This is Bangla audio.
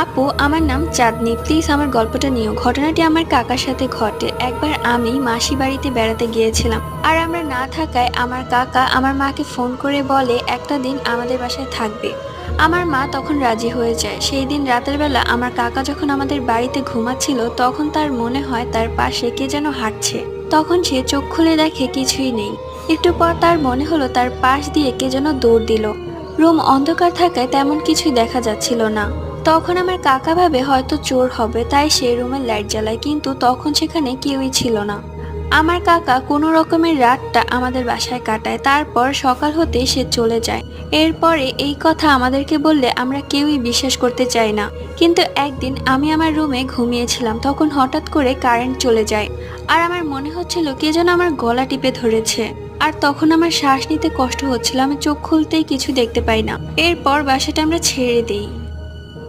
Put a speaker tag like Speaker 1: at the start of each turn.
Speaker 1: আপু, আমার নাম চাঁদনি। প্লিজ আমার গল্পটা নিও। ঘটনাটি আমার কাকার সাথে ঘটে। একবার আমি মাসি বাড়িতে বেড়াতে গিয়েছিলাম, আর আমরা না থাকায় আমার কাকা আমার মাকে ফোন করে বলে একটা দিন আমাদের বাসায় থাকবে। আমার মা তখন রাজি হয়ে যায়। সেই দিন রাতের বেলা আমার কাকা যখন আমাদের বাড়িতে ঘুমাচ্ছিল, তখন তার মনে হয় তার পাশে কে যেন হাঁটছে। তখন সে চোখ খুলে দেখে কিছুই নেই। একটু পর তার মনে হলো তার পাশ দিয়ে কে যেন দৌড় দিল। রুম অন্ধকার থাকায় তেমন কিছুই দেখা যাচ্ছিল না। তখন আমার কাকা ভাবে হয়তো চোর হবে, তাই সে রুমের লাইট জ্বালায়, কিন্তু তখন সেখানে কেউই ছিল না। আমার কাকা কোনো রকমের রাতটা আমাদের বাসায় কাটায়, তারপর সকাল হতে সে চলে যায়। এরপরে এই কথা আমাদেরকে বললে আমরা কেউই বিশ্বাস করতে চাই না। কিন্তু একদিন আমি আমার রুমে ঘুমিয়েছিলাম, তখন হঠাৎ করে কারেন্ট চলে যায়। আর আমার মনে হচ্ছিল কে যেন আমার গলা টিপে ধরেছে। আর তখন আমার শ্বাস নিতে কষ্ট হচ্ছিল। আমি চোখ খুলতেই কিছু দেখতে পাই না। এরপর বাসাটা আমরা ছেড়ে দিই।